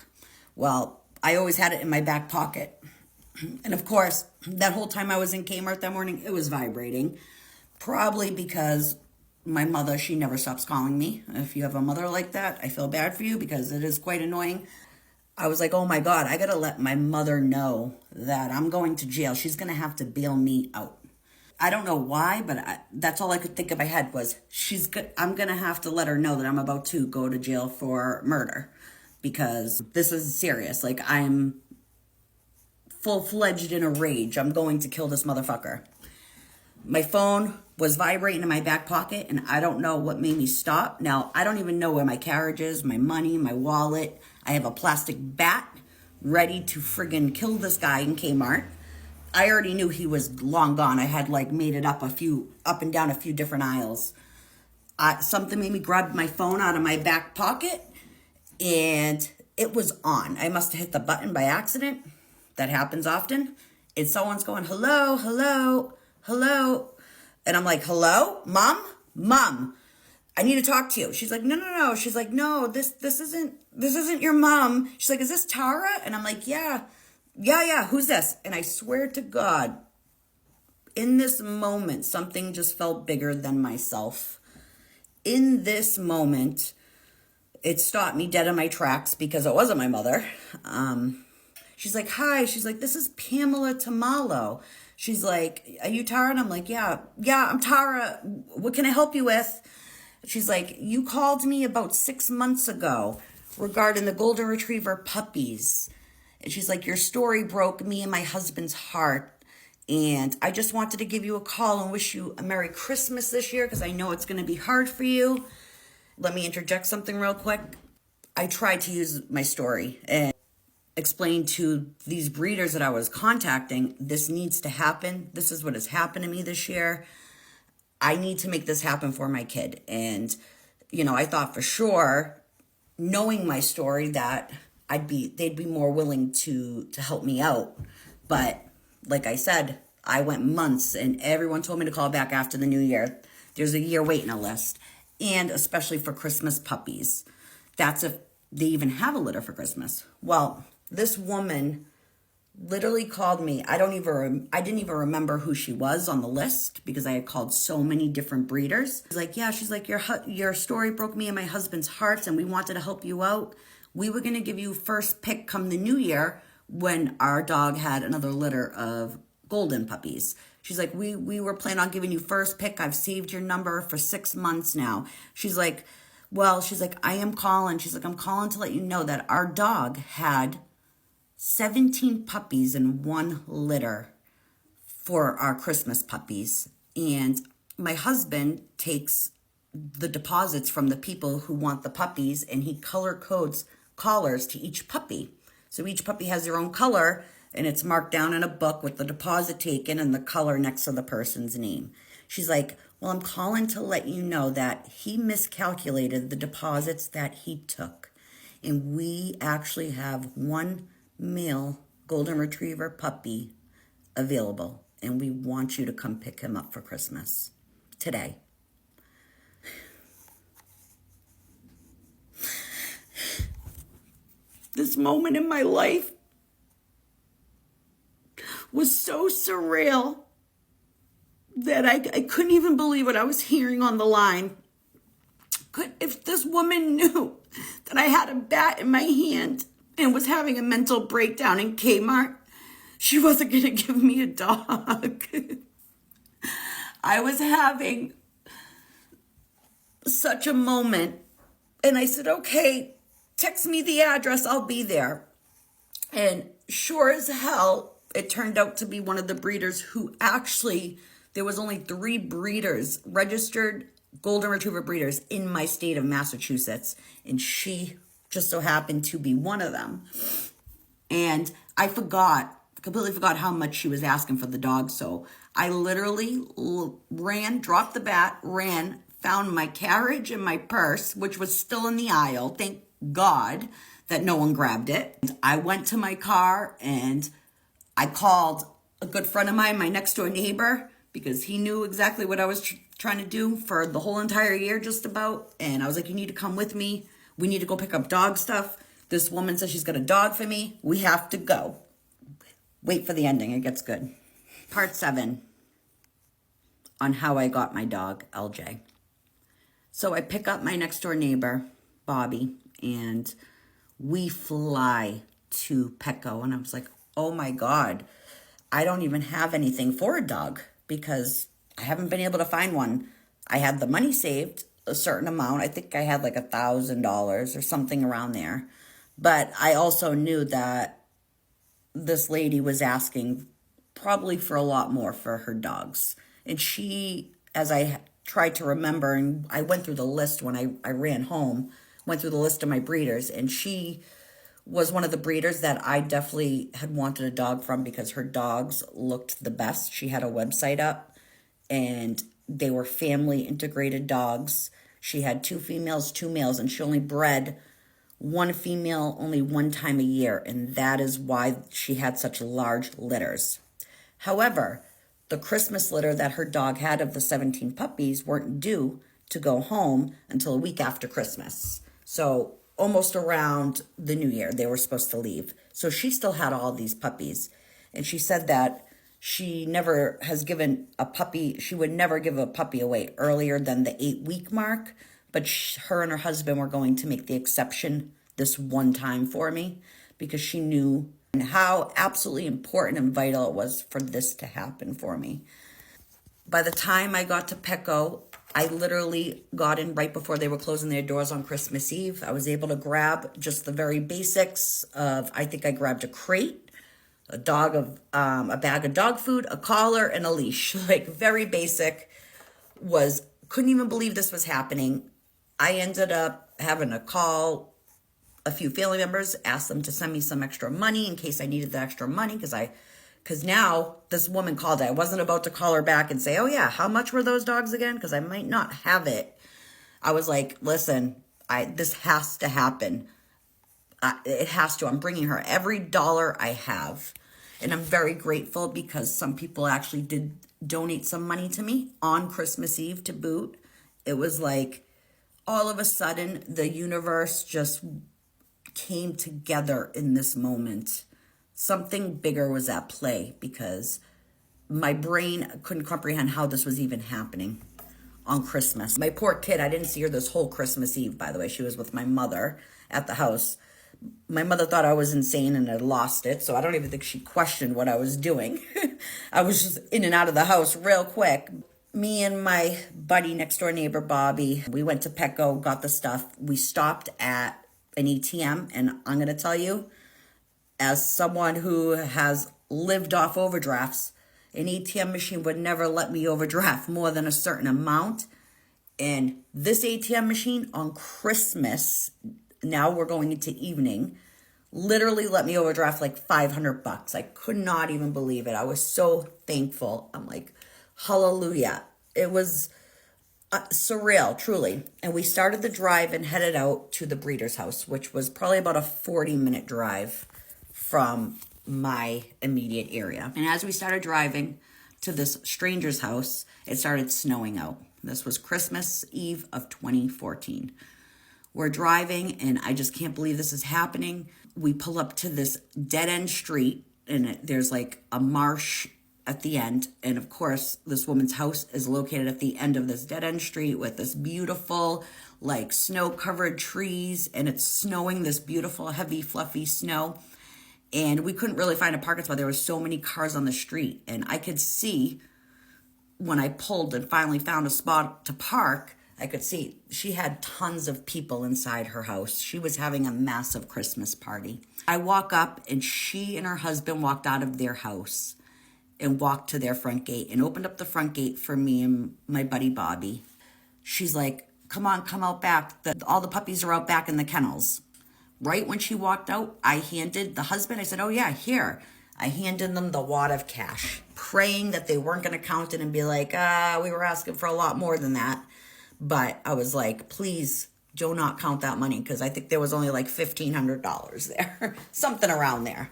Well, I always had it in my back pocket. And of course, that whole time I was in Kmart that morning, it was vibrating. Probably because my mother, she never stops calling me. If you have a mother like that, I feel bad for you because it is quite annoying. I was like, oh my God, I gotta let my mother know that I'm going to jail. She's gonna have to bail me out. I don't know why, but that's all I could think in my head was, I'm gonna have to let her know that I'm about to go to jail for murder because this is serious. Like, I'm full-fledged in a rage. I'm going to kill this motherfucker. My phone was vibrating in my back pocket, and I don't know what made me stop. Now, I don't even know where my carriage is, my money, my wallet. I have a plastic bat ready to friggin' kill this guy in Kmart. I already knew he was long gone. I had made it up and down a few different aisles. Something made me grab my phone out of my back pocket, and it was on. I must have hit the button by accident. That happens often. And someone's going, hello, hello, hello. And I'm like, hello, mom, I need to talk to you. She's like, no. She's like, no, this isn't your mom. She's like, is this Tara? And I'm like, yeah, who's this? And I swear to God, in this moment, something just felt bigger than myself. In this moment, it stopped me dead in my tracks because it wasn't my mother. She's like, hi. She's like, this is Pamela Tamalo. She's like, are you Tara? And I'm like, yeah, I'm Tara. What can I help you with? She's like, you called me about 6 months ago regarding the Golden Retriever puppies. And she's like, your story broke me and my husband's heart. And I just wanted to give you a call and wish you a Merry Christmas this year because I know it's going to be hard for you. Let me interject something real quick. I tried to use my story and explain to these breeders that I was contacting, this needs to happen. This is what has happened to me this year. I need to make this happen for my kid. And, I thought for sure, knowing my story, that they'd be more willing to help me out. But like I said, I went months and everyone told me to call back after the new year. There's a year waiting list. And especially for Christmas puppies. That's if they even have a litter for Christmas. Well, this woman literally called me. I didn't even remember who she was on the list because I had called so many different breeders. She's like, your story broke me and my husband's hearts and we wanted to help you out. We were going to give you first pick come the new year when our dog had another litter of golden puppies. She's like, we were planning on giving you first pick. I've saved your number for 6 months now. She's like, I am calling. She's like, I'm calling to let you know that our dog had 17 puppies in one litter for our Christmas puppies. And my husband takes the deposits from the people who want the puppies and he color codes collars to each puppy. So each puppy has their own color and it's marked down in a book with the deposit taken and the color next to the person's name. She's like, well, I'm calling to let you know that he miscalculated the deposits that he took. And we actually have one male Golden Retriever puppy available. And we want you to come pick him up for Christmas today. This moment in my life was so surreal that I couldn't even believe what I was hearing on the line. If this woman knew that I had a bat in my hand and was having a mental breakdown in Kmart, she wasn't going to give me a dog. I was having such a moment. And I said, okay, text me the address, I'll be there. And sure as hell, it turned out to be one of the breeders who actually, there was only 3 breeders, registered Golden Retriever breeders in my state of Massachusetts. And she just so happened to be one of them. And I completely forgot how much she was asking for the dog. So I literally dropped the bat, ran, found my carriage and my purse, which was still in the aisle. Thank God that no one grabbed it. I went to my car and I called a good friend of mine, my next door neighbor, because he knew exactly what I was trying to do for the whole entire year just about. And I was like, you need to come with me. We need to go pick up dog stuff. This woman says she's got a dog for me. We have to go. Wait for the ending. It gets good. Part 7 on how I got my dog, LJ. So I pick up my next door neighbor, Bobby, and we fly to Petco. And I was like, oh my God, I don't even have anything for a dog because I haven't been able to find one. I had the money saved, a certain amount. I think I had like $1,000 or something around there. But I also knew that this lady was asking probably for a lot more for her dogs. And she, as I tried to remember, and I went through the list when I ran home, went through the list of my breeders, and she was one of the breeders that I definitely had wanted a dog from because her dogs looked the best. She had a website up and they were family integrated dogs. She had 2 females, 2 males, and she only bred 1 female only 1 time a year. And that is why she had such large litters. However, the Christmas litter that her dog had of the 17 puppies weren't due to go home until a week after Christmas. So almost around the new year, they were supposed to leave. So she still had all these puppies. And she said that she never has given a puppy, she would never give a puppy away earlier than the 8-week mark. But her and her husband were going to make the exception this one time for me because she knew how absolutely important and vital it was for this to happen for me. By the time I got to Petco, I literally got in right before they were closing their doors on Christmas Eve. I was able to grab just the very basics of, I think I grabbed a crate, a bag of dog food, a collar, and a leash. Like very basic. Couldn't even believe this was happening. I ended up having to call a few family members, ask them to send me some extra money in case I needed the extra money because now this woman called. I wasn't about to call her back and say, oh yeah, how much were those dogs again? Because I might not have it. I was like, listen, this has to happen. It has to. I'm bringing her every dollar I have. And I'm very grateful because some people actually did donate some money to me on Christmas Eve to boot. It was like all of a sudden the universe just came together in this moment. Something bigger was at play because my brain couldn't comprehend how this was even happening on Christmas. My poor kid, I didn't see her this whole Christmas Eve, by the way. She was with my mother at the house. My mother thought I was insane and had lost it, so I don't even think she questioned what I was doing. I was just in and out of the house real quick. Me and my buddy next door neighbor, Bobby, we went to Petco, got the stuff. We stopped at an ATM, and I'm going to tell you, as someone who has lived off overdrafts, an ATM machine would never let me overdraft more than a certain amount. And this ATM machine on Christmas, now we're going into evening, literally let me overdraft like $500. I could not even believe it. I was so thankful. I'm like, hallelujah. It was surreal, truly. And we started the drive and headed out to the breeder's house, which was probably about a 40-minute drive from my immediate area. And as we started driving to this stranger's house, it started snowing out. This was Christmas Eve of 2014. We're driving, and I just can't believe this is happening. We pull up to this dead-end street, and there's like a marsh at the end. And of course, this woman's house is located at the end of this dead-end street with this beautiful, like, snow-covered trees, and it's snowing, this beautiful, heavy, fluffy snow. And we couldn't really find a parking spot. There were so many cars on the street. And I could see when I pulled and finally found a spot to park, I could see she had tons of people inside her house. She was having a massive Christmas party. I walk up, and she and her husband walked out of their house and walked to their front gate and opened up the front gate for me and my buddy Bobby. She's like, come on, come out back. All the puppies are out back in the kennels. Right when she walked out, I handed the husband, I said, oh yeah, here. I handed them the wad of cash, praying that they weren't going to count it and be like, we were asking for a lot more than that. But I was like, please do not count that money, because I think there was only like $1,500 there, something around there.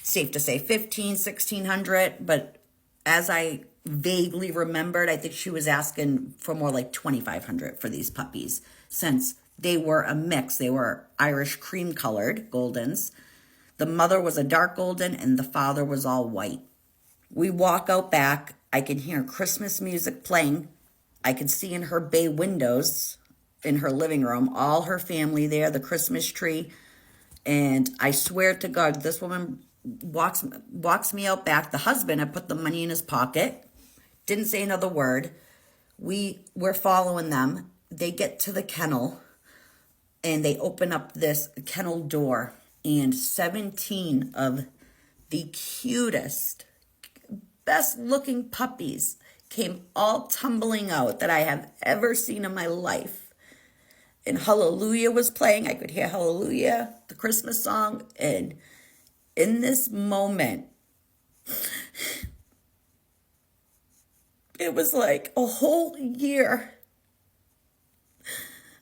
Safe to say 1,600, but as I vaguely remembered, I think she was asking for more like 2,500 for these puppies, since they were a mix. They were Irish cream colored Goldens. The mother was a dark golden and the father was all white. We walk out back. I can hear Christmas music playing. I can see in her bay windows in her living room all her family there, the Christmas tree. And I swear to God, this woman walks me out back. The husband had put the money in his pocket, didn't say another word. We're following them. They get to the kennel and they open up this kennel door, and 17 of the cutest, best looking puppies came all tumbling out that I have ever seen in my life. And Hallelujah was playing. I could hear Hallelujah, the Christmas song. And in this moment, it was like a whole year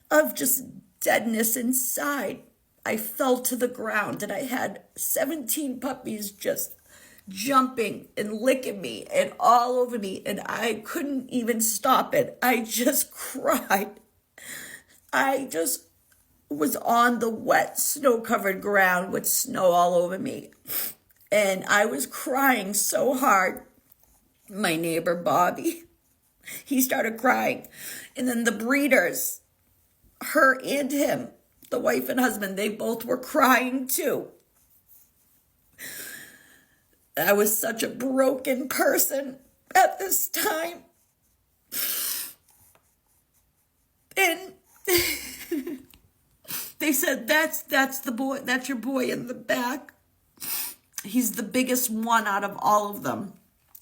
of just deadness inside. I fell to the ground and I had 17 puppies just jumping and licking me and all over me, and I couldn't even stop it. I just cried. I just was on the wet, snow-covered ground with snow all over me. And I was crying so hard. My neighbor, Bobby, he started crying. And then the breeders, her and him, the wife and husband, they both were crying too. I was such a broken person at this time. And they said, that's the boy, that's your boy in the back. He's the biggest one out of all of them.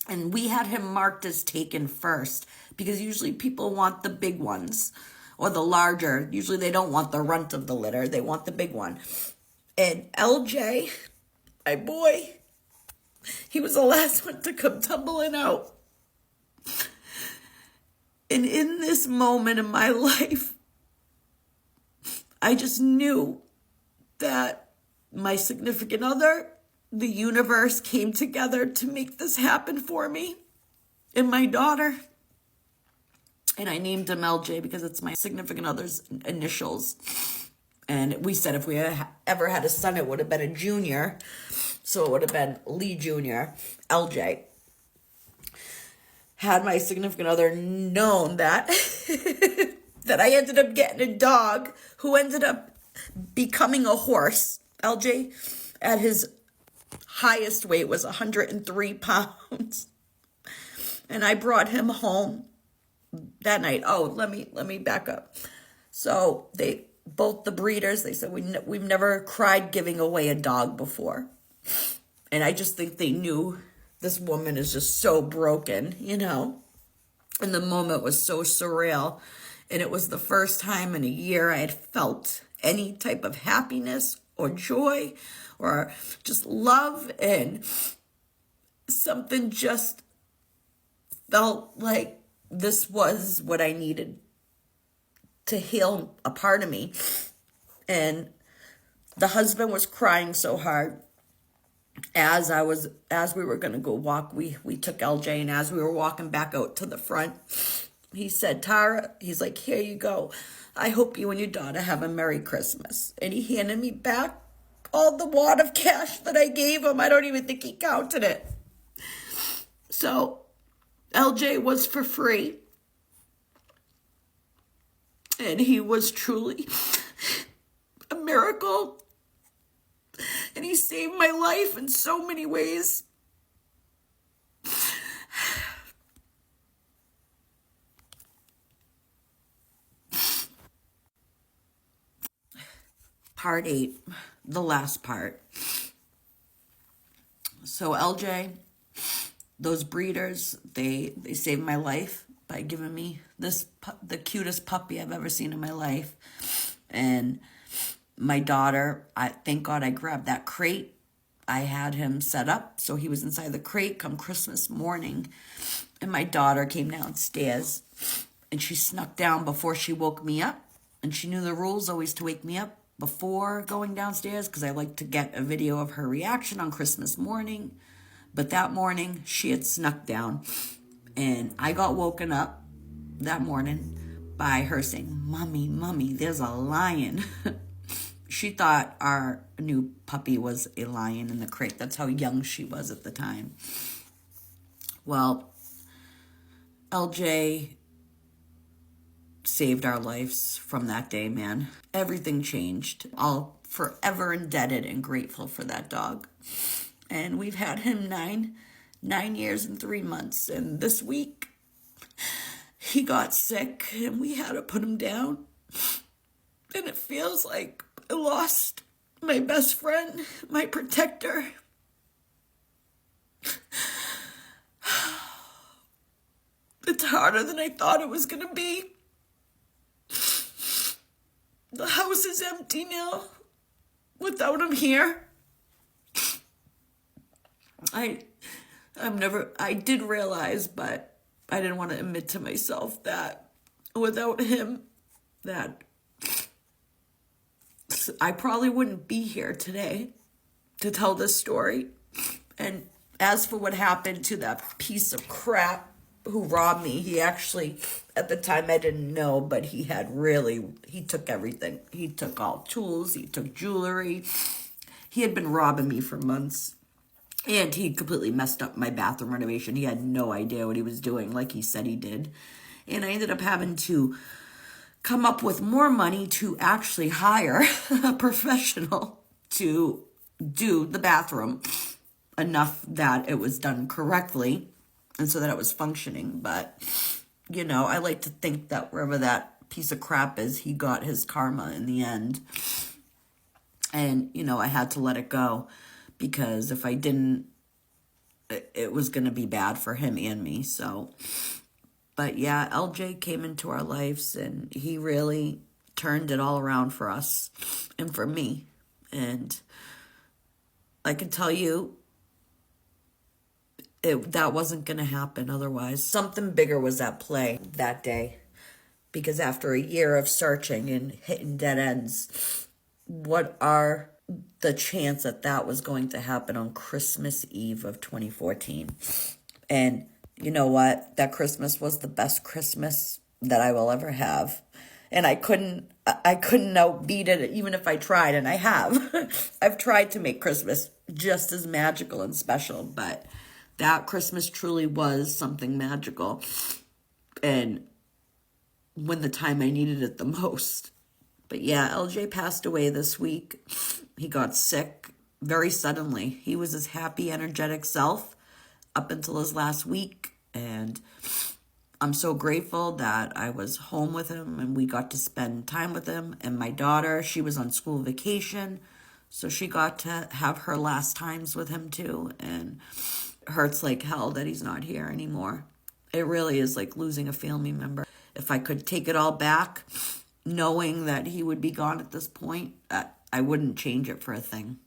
And we had him marked as taken first, because usually people want the big ones or the larger. Usually they don't want the runt of the litter. They want the big one. And LJ, my boy, he was the last one to come tumbling out. And in this moment in my life, I just knew that my significant other, the universe came together to make this happen for me and my daughter. And I named him LJ because it's my significant other's initials. And we said if we ever had a son, it would have been a junior. So it would have been Lee Jr., LJ. Had my significant other known that, that I ended up getting a dog who ended up becoming a horse. LJ, at his highest weight, was 103 pounds. And I brought him home that night. Oh, let me back up. So both the breeders, they said, we've never cried giving away a dog before. And I just think they knew this woman is just so broken, And the moment was so surreal. And it was the first time in a year I had felt any type of happiness or joy or just love. And something just felt like this was what I needed to heal a part of me. And the husband was crying so hard. As we were going to go walk, we took LJ, and as we were walking back out to the front, he said, Tara, he's like, here you go. I hope you and your daughter have a Merry Christmas. And he handed me back all the wad of cash that I gave him. I don't even think he counted it. So LJ was for free. And he was truly a miracle. And he saved my life in so many ways. Part 8, the last part. So LJ, those breeders, they saved my life by giving me the cutest puppy I've ever seen in my life. And my daughter, thank God I grabbed that crate. I had him set up so he was inside the crate come Christmas morning. And my daughter came downstairs and she snuck down before she woke me up. And she knew the rules, always to wake me up before going downstairs, because I like to get a video of her reaction on Christmas morning. But that morning, she had snuck down, and I got woken up that morning by her saying, "Mommy, Mommy, there's a lion." She thought our new puppy was a lion in the crate. That's how young she was at the time. Well, LJ saved our lives from that day, man. Everything changed. I'll forever indebted and grateful for that dog. And we've had him 9 years and 3 months. And this week, he got sick and we had to put him down. And it feels like I lost my best friend, my protector. It's harder than I thought it was going to be. The house is empty now without him here. I did realize, but I didn't want to admit to myself that without him, that I probably wouldn't be here today to tell this story. And as for what happened to that piece of crap who robbed me, he actually, at the time I didn't know, but he took everything. He took all tools, he took jewelry. He had been robbing me for months. And he completely messed up my bathroom renovation. He had no idea what he was doing, like he said he did. And I ended up having to come up with more money to actually hire a professional to do the bathroom, enough that it was done correctly and so that it was functioning. But, you know, I like to think that wherever that piece of crap is, he got his karma in the end. And, you know, I had to let it go, because if I didn't, it was going to be bad for him and me. So, but yeah, LJ came into our lives and he really turned it all around for us and for me. And I can tell you, that wasn't going to happen otherwise. Something bigger was at play that day, because after a year of searching and hitting dead ends, what are the chance that that was going to happen on Christmas Eve of 2014? And you know what? That Christmas was the best Christmas that I will ever have. And I couldn't outbeat it even if I tried, and I have. I've tried to make Christmas just as magical and special, but that Christmas truly was something magical. And when the time I needed it the most. But yeah, LJ passed away this week. He got sick very suddenly. He was his happy, energetic self up until his last week. And I'm so grateful that I was home with him and we got to spend time with him. And my daughter, she was on school vacation, so she got to have her last times with him too. And it hurts like hell that he's not here anymore. It really is like losing a family member. If I could take it all back, knowing that he would be gone at this point, I wouldn't change it for a thing.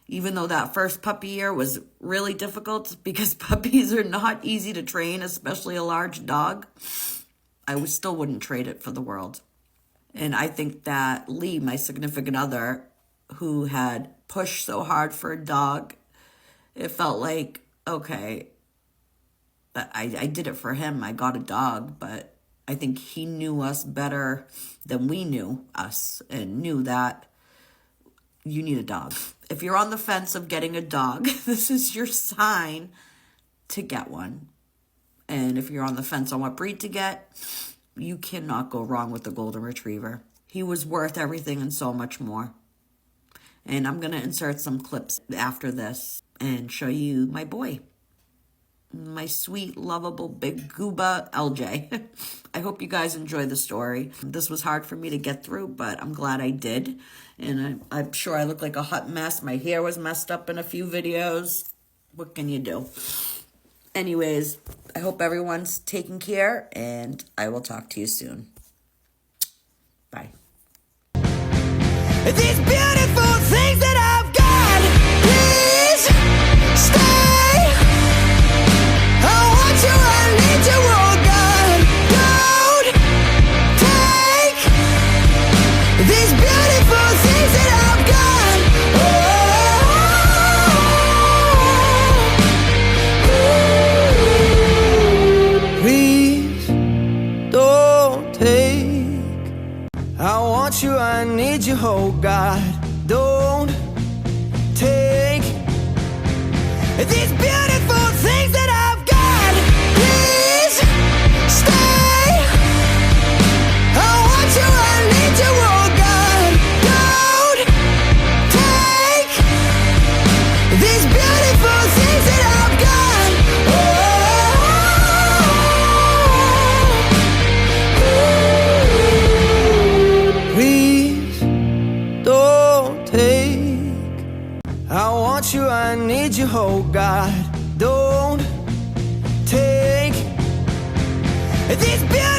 Even though that first puppy year was really difficult, because puppies are not easy to train, especially a large dog, I still wouldn't trade it for the world. And I think that Lee, my significant other, who had pushed so hard for a dog, it felt like, okay, I did it for him. I got a dog, but I think he knew us better than we knew us, and knew that you need a dog. If you're on the fence of getting a dog, this is your sign to get one. And if you're on the fence on what breed to get, you cannot go wrong with the Golden Retriever. He was worth everything and so much more. And I'm going to insert some clips after this and show you my boy. My sweet, lovable, big gooba LJ. I hope you guys enjoy the story. This was hard for me to get through, but I'm glad I did. And I'm sure I look like a hot mess. My hair was messed up in a few videos. What can you do? Anyways, I hope everyone's taking care, and I will talk to you soon. Bye. These beautiful things that I've got, please stay. I want you, I need you, oh God, go. these beautiful things that I've got. Please stay. I want you, I need you, oh God. Don't take these beautiful things that I've got. Oh, please don't take. I want you, I need you, oh God. Don't take these beautiful